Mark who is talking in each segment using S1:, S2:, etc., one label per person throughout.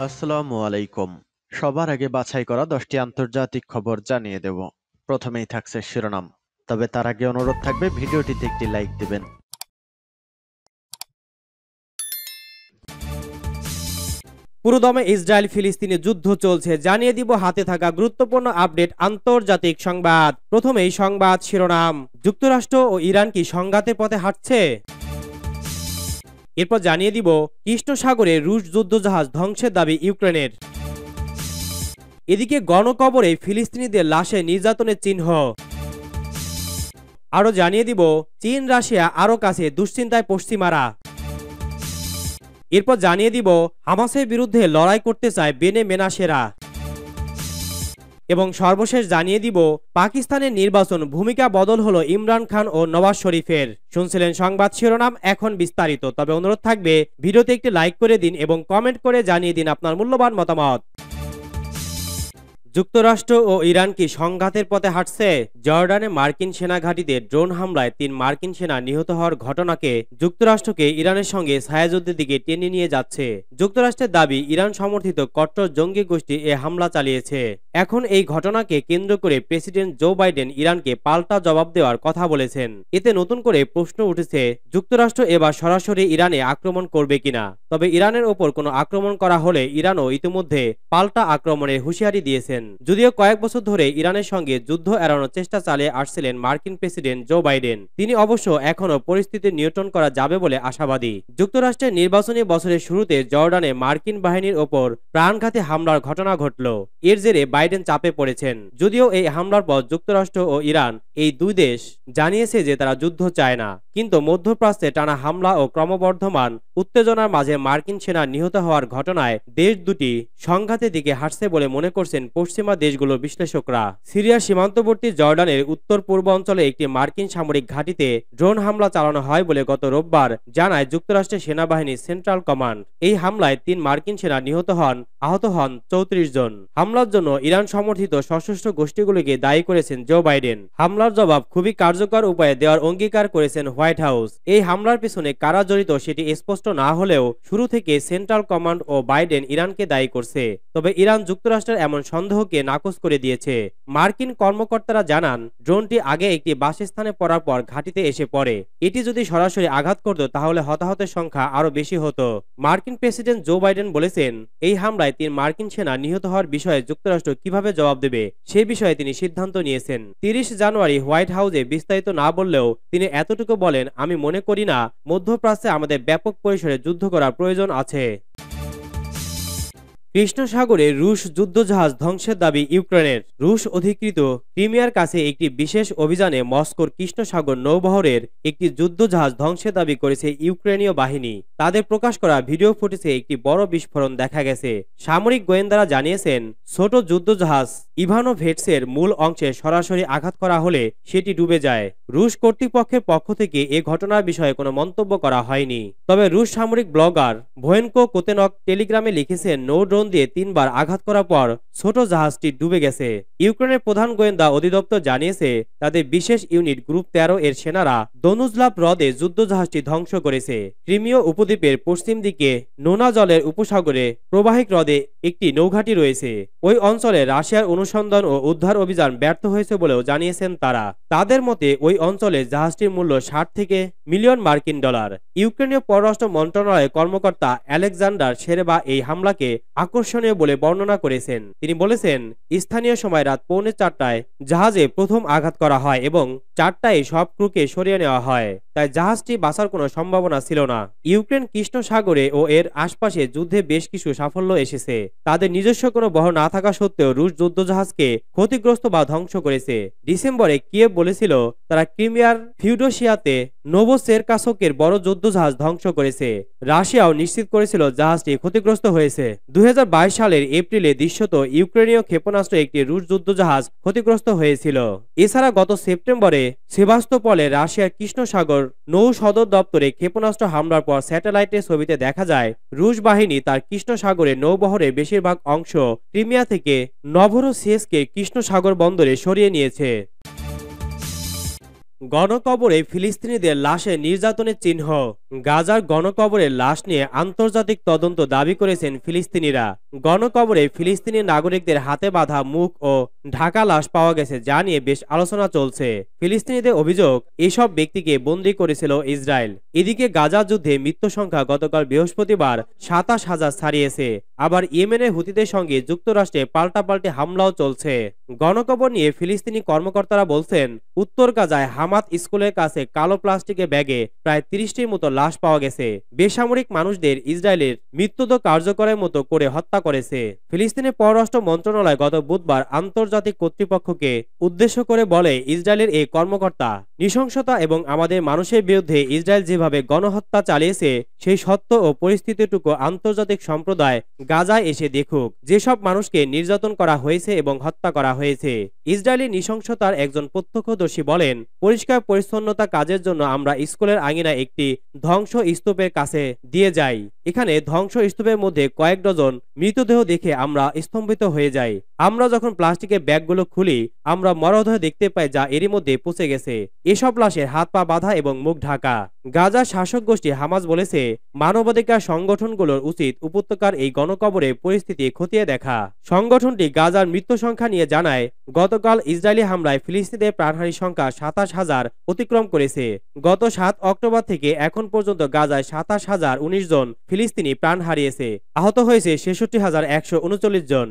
S1: আসসালামু আলাইকুম। সবার আগে বাছাই করা 10টি আন্তর্জাতিক খবর জানিয়ে দেব। প্রথমেই থাকছে শিরোনাম। তবে তার আগে অনুরোধ থাকবে ভিডিওটিতে একটি লাইক দিবেন।
S2: পুরোদমে ইসরায়েল ফিলিস্তিনে যুদ্ধ চলছে, জানিয়ে দিব হাতে থাকা গুরুত্বপূর্ণ আপডেট আন্তর্জাতিক সংবাদ। প্রথমেই সংবাদ শিরোনাম, যুক্তরাষ্ট্র ও ইরান কি সংঘাতের পথে হাঁটছে? এরপর জানিয়ে দিব কৃষ্ণ সাগরে রুশ যুদ্ধজাহাজ ধ্বংসের দাবি ইউক্রেনের। এদিকে গণকবরে ফিলিস্তিনিদের লাশে নির্যাতনের চিহ্ন। আরো জানিয়ে দিব চীন রাশিয়া আরো কাছে, দুশ্চিন্তায় পশ্চিমারা। এরপর জানিয়ে দিব হামাসের বিরুদ্ধে লড়াই করতে চায় বেনে মেনাসেরা। এবং সর্বশেষ জানিয়ে দিব পাকিস্তানের নির্বাচন, ভূমিকা বদল হলো ইমরান খান ও নওয়াজ শরীফের। শুনছিলেন সংবাদ শিরোনাম, এখন বিস্তারিত। তবে অনুরোধ থাকবে ভিডিওতে একটি লাইক করে দিন এবং কমেন্ট করে জানিয়ে দিন আপনার মূল্যবান মতামত। যুক্তরাষ্ট্র ও ইরান কি সংঘাতের পথে হাঁটছে? জর্ডানে মার্কিন সেনা ঘাঁটিতে ড্রোন হামলায় 3 মার্কিন সেনা নিহত হওয়ার ঘটনাকে যুক্তরাষ্ট্রকে ইরানের সঙ্গে ছায়াযুদ্ধের দিকে টেনে নিয়ে যাচ্ছে। যুক্তরাষ্ট্রের দাবি, ইরান সমর্থিত কট্টর জঙ্গি গোষ্ঠী এ হামলা চালিয়েছে। এখন এই ঘটনাকে কেন্দ্র করে প্রেসিডেন্ট জো বাইডেন ইরানকে পাল্টা জবাব দেওয়ার কথা বলেছেন। এতে নতুন করে প্রশ্ন উঠেছে, যুক্তরাষ্ট্র এবার সরাসরি ইরানে আক্রমণ করবে কিনা। তবে ইরানের ওপর কোনো আক্রমণ করা হলে ইরানও ইতিমধ্যে পাল্টা আক্রমণের হুঁশিয়ারি দিয়েছেন। যদিও কয়েক বছর ধরে ইরানের সঙ্গে যুদ্ধ এড়ানোর চেষ্টা চালিয়ে আসছিলেন মার্কিন প্রেসিডেন্ট জো বাইডেন। তিনি অবশ্য এখনও পরিস্থিতি নিয়ন্ত্রণ করা যাবে বলে আশাবাদী। যুক্তরাষ্ট্রের নির্বাচনী বছরের শুরুতে জর্ডানে মার্কিন বাহিনীর ওপর প্রাণঘাতী হামলার ঘটনা ঘটল। এর জেরে বাইডেন চাপে পড়েছেন। যদিও এই হামলার পর যুক্তরাষ্ট্র ও ইরান, এই দুই দেশ জানিয়েছে যে তারা যুদ্ধ চায় না। কিন্তু মধ্যপ্রাচ্যে টানা হামলা ও ক্রমবর্ধমান উত্তেজনার মাঝে মার্কিন সেনা নিহত হওয়ার ঘটনায় দেশ দুটি সংঘাতের দিকে হাঁটছে বলে মনে করছেন পশ্চিমা দেশগুলোর বিশ্লেষকরা। সিরিয়ার সীমান্তবর্তী জর্ডানের উত্তর পূর্ব অঞ্চলে একটি মার্কিন সামরিক ঘাঁটিতে ড্রোন হামলা চালানো হয় বলে গত রোববার জানায় যুক্তরাষ্ট্রের সেনাবাহিনীর সেন্ট্রাল কমান্ড। এই হামলায় 3 মার্কিন সেনা নিহত হন, আহত হন 34 জন। হামলার জন্য ইরান সমর্থিত সশস্ত্র গোষ্ঠীগুলিকে দায়ী করেছেন জো বাইডেন। হামলার জবাব খুবই কার্যকর উপায়ে দেওয়ার অঙ্গীকার করেছেন হোয়াইট হাউস। এই হামলার পিছনে কারা জড়িত সেটি স্পষ্ট না হলেও শুরু থেকে সেন্ট্রাল কমান্ড ও বাইডেন ইরানকে দায়ী করছে। তবে ইরান যুক্তরাষ্ট্রের এমন সন্দেহকে নাকচ করে দিয়েছে। মার্কিন কর্মকর্তারা জানান, ড্রোনটি আগে একটি বাসস্থানে পড়ার পর ঘাঁটিতে এসে পড়ে। এটি যদি সরাসরি আঘাত করত তাহলে হতাহতের সংখ্যা আরো বেশি হতো। মার্কিন প্রেসিডেন্ট জো বাইডেন বলেছেন, এই হামলায় 3 মার্কিন সেনা নিহত হওয়ার বিষয়ে যুক্তরাষ্ট্র কিভাবে জবাব দেবে সে বিষয়ে তিনি সিদ্ধান্ত নিয়েছেন। 30 জানুয়ারি হোয়াইট হাউসে বিস্তারিত না বললেও তিনি এতটুকু বলেন, আমি মনে করি না মধ্যপ্রাচ্যে আমাদের ব্যাপক পরিসরে যুদ্ধ করার প্রয়োজন আছে। কৃষ্ণ সাগরে রুশ যুদ্ধজাহাজ ধ্বংসের দাবি ইউক্রেনের। রুশ অধিকৃত ক্রিমিয়ার কাছে একটি বিশেষ অভিযানে মস্কোর কৃষ্ণ সাগর নৌবহরের একটি যুদ্ধজাহাজ ধ্বংসের দাবি করেছে ইউক্রেনীয় বাহিনী। তাদের প্রকাশ করা ভিডিও ফুটেজে একটি বড় বিস্ফোরণ দেখা গেছে। সামরিক গোয়েন্দারা জানিয়েছেন, ছোট যুদ্ধজাহাজ ইভানোভেটসের মূল অংশে সরাসরি আঘাত করা হলে সেটি ডুবে যায়। রুশ কর্তৃপক্ষের পক্ষ থেকে এ ঘটনার বিষয়ে কোনো মন্তব্য করা হয়নি। তবে রুশ সামরিক ব্লগার ভোয়েনকো কোতেনক টেলিগ্রামে লিখেছেন, নৌ ড্রোন দিয়ে 3 বার আঘাত করার পর ছোট জাহাজটি ডুবে গেছে। ইউক্রেনের প্রধান গোয়েন্দা অধিদপ্তর জানিয়েছে, তাদের বিশেষ ইউনিট গ্রুপ 13 এর সেনারা দনুজলাভ হ্রদে যুদ্ধজাহাজটি ধ্বংস করেছে। ক্রিমীয় উপদ্বীপের পশ্চিম দিকে নোনা জলের উপসাগরে প্রবাহিক হ্রদে একটি নৌঘাঁটি রয়েছে। ওই অঞ্চলে রাশিয়ার অনুসন্ধান ও উদ্ধার অভিযান ব্যর্থ হয়েছে বলেও জানিয়েছেন তারা। তাদের মতে ওই অঞ্চলে জাহাজটির মূল্য 60 থেকে মিলিয়ন মার্কিন ডলার। ইউক্রেনীয় পররাষ্ট্র মন্ত্রণালয়ের কর্মকর্তা আলেকজান্ডার সেরেবা এই হামলাকে আকর্ষণীয় বলে বর্ণনা করেছেন। তিনি বলেছেন, স্থানীয় সময় রাত 3:45টায় জাহাজে প্রথম আঘাত করা হয় এবং 4টায় সব ক্রুকে সরিয়ে নেওয়া হয়। তাই জাহাজটি বাঁচার কোনো সম্ভাবনা ছিল না। ইউক্রেন কৃষ্ণ সাগরে ও এর আশপাশে যুদ্ধে বেশ কিছু সাফল্য এসেছে। তাদের নিজস্ব কোনো বহর না থাকা সত্ত্বেও রুশ যুদ্ধজাহাজকে ক্ষতিগ্রস্ত বা ধ্বংস করেছে। ডিসেম্বরে কিয়েভ বলেছিল, তারা ক্রিমিয়ার ফিউডোসিয়াতে নোভোসেরকাসকের বড় যুদ্ধজাহাজ ধ্বংস করেছে। রাশিয়াও নিশ্চিত করেছিল জাহাজটি ক্ষতিগ্রস্ত হয়েছে। 2022 সালের এপ্রিলে দৃশ্যত ইউক্রেনীয় ক্ষেপণাস্ত্র একটি রুশ যুদ্ধজাহাজ ক্ষতিগ্রস্ত হয়েছিল। এছাড়া গত সেপ্টেম্বরে সেভাস্তোপলে রাশিয়ার কৃষ্ণ সাগর নৌ সদর দপ্তরে ক্ষেপণাস্ত্র হামলার পর স্যাটেলাইটের ছবিতে দেখা যায়, রুশ বাহিনী তার কৃষ্ণ সাগরে নৌবহরের বেশিরভাগ অংশ ক্রিমিয়া থেকে নভরোসিয়েস্কে কৃষ্ণ সাগর বন্দরে সরিয়ে নিয়েছে। গণকবরে ফিলিস্তিনিদের লাশে নির্যাতনের চিহ্ন। গাজার গণকবরের লাশ নিয়ে আন্তর্জাতিক তদন্ত দাবি করেছেন ফিলিস্তিনিরা। গণকবরে ফিলিস্তিনি নাগরিকদের হাতে বাঁধা মুখ ও ঢাকা লাশ পাওয়া গেছে, যা নিয়ে বেশ আলোচনা চলছে। ফিলিস্তিনিদের অভিযোগ, এসব ব্যক্তিকে বন্দী করেছিল ইসরায়েল। এদিকে গাজা যুদ্ধে মৃত্যু সংখ্যা গতকাল বৃহস্পতিবার 27,000 ছাড়িয়েছে। আবার ইয়েমেনের হুতিদের সঙ্গে যুক্তরাষ্ট্রে পাল্টাপাল্টি হামলাও চলছে। গণকবর নিয়ে ফিলিস্তিনি কর্মকর্তারা বলছেন, উত্তর গাজায় হামাত স্কুলের কাছে কালো প্লাস্টিকের ব্যাগে প্রায় 30টির মতো লাশ পাওয়া গেছে। বেসামরিক মানুষদের ইসরায়েলের মৃত্যুদণ্ড কার্যকরের মতো করে হত্যা করেছে। ফিলিস্তিনের পররাষ্ট্র মন্ত্রণালয় গত বুধবার আন্তর্জাতিক কর্তৃপক্ষকে উদ্দেশ্য করে বলে, ইসরায়েলের এই কর্মকর্তা নৃশংসতা এবং আমাদের মানুষের বিরুদ্ধে ইসরায়েল যেভাবে গণহত্যা চালিয়েছে সেই সত্য ও পরিস্থিতিটুকু আন্তর্জাতিক সম্প্রদায় গাজায় এসে দেখুক, যেসব মানুষকে নির্যাতন করা হয়েছে এবং হত্যা করা হয়েছে। ইসরায়েলি নৃশংসতার একজন প্রত্যক্ষদর্শী বলেন, পরিষ্কার পরিচ্ছন্নতা কাজের জন্য আমরা স্কুলের আঙিনায় একটি ধ্বংস স্তূপের কাছে দিয়ে যাই। এখানে ধ্বংস স্তূপের মধ্যে কয়েক ডজন মৃতদেহ দেখে আমরা স্তম্ভিত হয়ে যাই। আমরা যখন প্লাস্টিকের ব্যাগগুলো খুলি, আমরা মরদেহ দেখতে পাই যা এরই মধ্যে পচে গেছে। এসব লাশের হাত পা বাঁধা এবং মুখ ঢাকা। গাজার শাসক গোষ্ঠী হামাস বলেছে, মানবাধিকার সংগঠনগুলোর উচিত উপত্যকার এই গণকবরে পরিস্থিতি খতিয়ে দেখা। সংগঠনটি গাজার মৃত্যু সংখ্যা নিয়ে জানায়, গতকাল ইসরায়েলি হামলায় ফিলিস্তিনিদের প্রাণহানির সংখ্যা 27,000 অতিক্রম করেছে। গত 7 অক্টোবর থেকে এখন পর্যন্ত গাজায় 27,019 জন ফিলিস্তিনি প্রাণ হারিয়েছে। আহত হয়েছে 66,139 জন।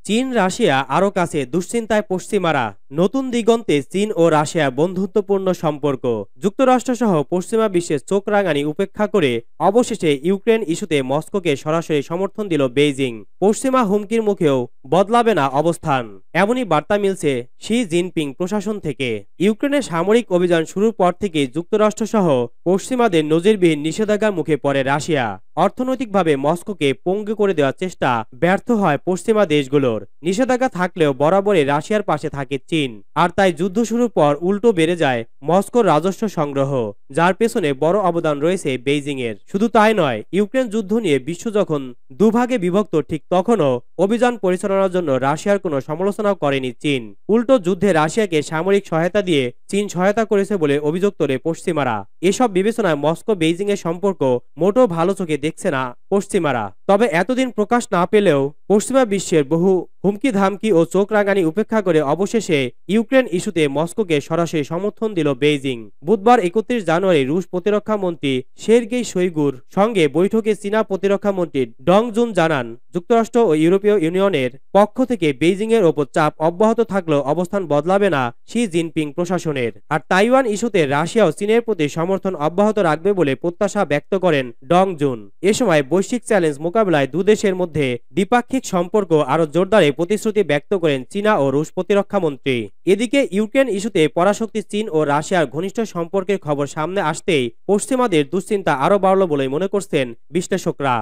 S2: চীন রাশিয়া আরও কাছে, দুশ্চিন্তায় পশ্চিমারা। নতুন দিগন্তে চীন ও রাশিয়া বন্ধুত্বপূর্ণ সম্পর্ক। যুক্তরাষ্ট্রসহ পশ্চিমা বিশ্বের চোখ রাঙানি উপেক্ষা করে অবশেষে ইউক্রেন ইস্যুতে মস্কোকে সরাসরি সমর্থন দিল বেইজিং। পশ্চিমা হুমকির মুখেও বদলাবে না অবস্থান, এমনই বার্তা মিলছে শি জিনপিং প্রশাসন থেকে। ইউক্রেনের সামরিক অভিযান শুরুর পর থেকে যুক্তরাষ্ট্রসহ পশ্চিমাদের নজিরবিহীন নিষেধাজ্ঞার মুখে পড়ে রাশিয়া। অর্থনৈতিকভাবে মস্কোকে পঙ্গু করে দেওয়ার চেষ্টা ব্যর্থ হয় পশ্চিমা দেশগুলোর। নিষেধাজ্ঞা থাকলেও বরাবরই রাশিয়ার পাশে থাকে চীন, আর তাই যুদ্ধ শুরুর পর উল্টো বেড়ে যায় মস্কোর রাজস্ব সংগ্রহ, যার পেছনে বড় অবদান রয়েছে বেইজিং এর। শুধু তাই নয়, ইউক্রেন যুদ্ধ নিয়ে বিশ্ব যখন দুভাগে বিভক্ত, ঠিক তখনও অভিযান পরিচালনার জন্য রাশিয়ার কোনো সমালোচনাও করেনি চীন। উল্টো যুদ্ধে রাশিয়াকে সামরিক সহায়তা দিয়ে চীন সহায়তা করেছে বলে অভিযোগ তোলে পশ্চিমারা। এসব বিবেচনায় মস্কো বেইজিং এর সম্পর্ক মোটেও ভালো চোখে দেখছে না পশ্চিমারা। তবে এতদিন প্রকাশ না পেলেও পশ্চিমা বিশ্বের বহু হুমকি ধামকি ও চোখ রাঙানি উপেক্ষা করে অবশেষে ইউক্রেন ইস্যুতে মস্কোকে সরাসরি সমর্থন দিল বেইজিং। বুধবার 31 জানুয়ারি রুশ প্রতিরক্ষা মন্ত্রী সের্গেই শোইগুর সঙ্গে বৈঠকে চীনা প্রতিরক্ষা মন্ত্রী ডং জুন জানান, যুক্তরাষ্ট্র ও ইউরোপীয় ইউনিয়নের পক্ষ থেকে বেইজিং এর ওপর চাপ অব্যাহত থাকলেও অবস্থান বদলাবে না শি জিনপিং প্রশাসনের। আর তাইওয়ান ইস্যুতে রাশিয়াও চীনের প্রতি সমর্থন অব্যাহত রাখবে বলে প্রত্যাশা ব্যক্ত করেন ডং জুন। এ সময় বৈশ্বিক চ্যালেঞ্জ মোকাবেলায় দুদেশের মধ্যে দ্বিপাক্ষিক সম্পর্ক আরো জোরদারে প্রতিশ্রুতি ব্যক্ত করেন চীনা ও রুশ প্রতিরক্ষা মন্ত্রী। এদিকে ইউক্রেন ইস্যুতে পরাশক্তি চীন ও রাশিয়ার ঘনিষ্ঠ সম্পর্কের খবর সামনে আসতেই পশ্চিমাদের দুশ্চিন্তা আরো বাড়ল বলে মনে করছেন বিশ্লেষকরা।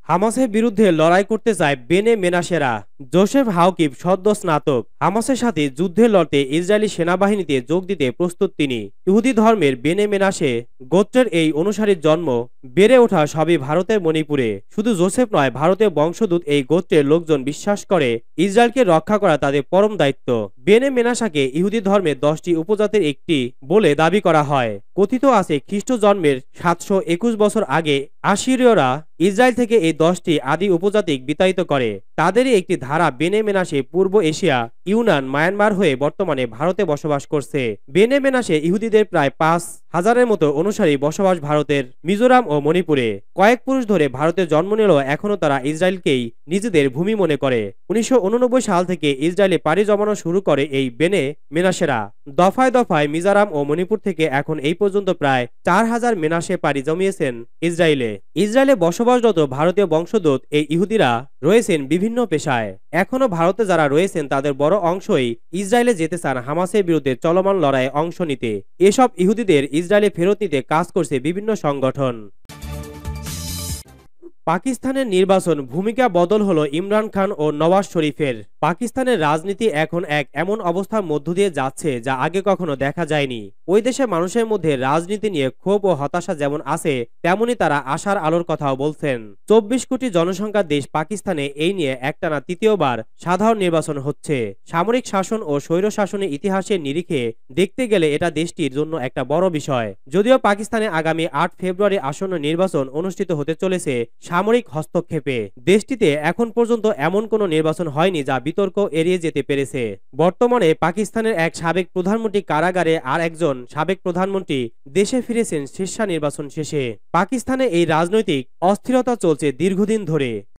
S2: হামাসের বিরুদ্ধে লড়াই করতে চায় বেনে মেনাসেরা। জোসেফ হাউকিব সদ্য স্নাতক। হামাসের সাথে যুদ্ধে লড়তে ইসরায়েলি সেনাবাহিনীতে যোগ দিতে প্রস্তুত তিনি। ইহুদি ধর্মের বেনে মেনাসে গোত্রের এই অনুসারীর জন্ম, বেড়ে ওঠা সবই ভারতের মণিপুরে। শুধু জোসেফ নয়, ভারতের বংশোদ্ভূত এই গোত্রের লোকজন বিশ্বাস করে ইসরায়েলকে রক্ষা করা তাদের পরম দায়িত্ব। বেনে মেনাসাকে ইহুদি ধর্মের 10টি উপজাতির একটি বলে দাবি করা হয়। কথিত আছে, খ্রিস্ট জন্মের 721 বছর আগে আশিরীয়রা ইসরায়েল থেকে এই 10টি আদি উপজাতিক বিতাড়িত করে। তাদেরই একটি ধারা বেনে মেনাসে পূর্ব এশিয়া, ইউনান, মায়ানমার হয়ে বর্তমানে ভারতে বসবাস করছে। বেনে মেনাসে ইহুদিদের প্রায় 5,000-এর মতো অনুসারী বসবাস ভারতের মিজোরাম ও মণিপুরে। কয়েক পুরুষ ধরে ভারতে জন্ম নিলেও এখনও তারা ইসরায়েলকেই নিজেদের ভূমি মনে করে। 1989 সাল থেকে ইসরায়েলে পাড়ি জমানো শুরু করে এই বেনে মেনাসেরা। দফায় দফায় মিজোরাম ও মণিপুর থেকে এখন এই পর্যন্ত প্রায় 4,000 মেনাসে পাড়ি জমিয়েছেন ইসরায়েলে বসবাসরত ভারতীয় বংশোদ্ভূত এই ইহুদিরা রয়েছেন বিভিন্ন পেশায়। এখনো ভারতে যারা রয়েছেন তাদের বড় অংশই ইসরায়েলে যেতে চান হামাসের বিরুদ্ধে চলমান লড়াইয়ে অংশ নিতে। এসব ইহুদিদের ইসরায়েলে ফেরত নিতে কাজ করছে বিভিন্ন সংগঠন। পাকিস্তানের নির্বাচন ভূমিকা বদল হলো ইমরান খান ও নওয়াজ শরীফের। পাকিস্তানের রাজনীতি এখন এক এমন অবস্থার মধ্য দিয়ে যাচ্ছে যা আগে কখনো দেখা যায়নি। ওই দেশের মানুষের মধ্যে রাজনীতি নিয়ে ক্ষোভ ও হতাশা যেমন আছে, তেমনি তারা আশার আলোর কথাও বলছেন। 24 কোটি জনসংখ্যার দেশ পাকিস্তানে এই নিয়ে একটানা তৃতীয়বার সাধারণ নির্বাচন হচ্ছে। সামরিক শাসন ও স্বৈর শাসনের ইতিহাসের নিরিখে দেখতে গেলে এটা দেশটির জন্য একটা বড় বিষয়। যদিও পাকিস্তানে আগামী 8 ফেব্রুয়ারি আসন্ন নির্বাচন অনুষ্ঠিত হতে চলেছে সামরিক হস্তক্ষেপে। দেশটিতে এখন পর্যন্ত এমন কোনো নির্বাচন হয়নি যা বিতর্ক এড়িয়ে যেতে পেরেছে। বর্তমানে পাকিস্তানের এক সাবেক প্রধানমন্ত্রী কারাগারে, আর একজন সাবেক প্রধানমন্ত্রী দেশে ফিরেছেন স্বেচ্ছা নির্বাচন শেষে। পাকিস্তানে এই রাজনৈতিক অস্থিরতা চলছে দীর্ঘদিন ধরে।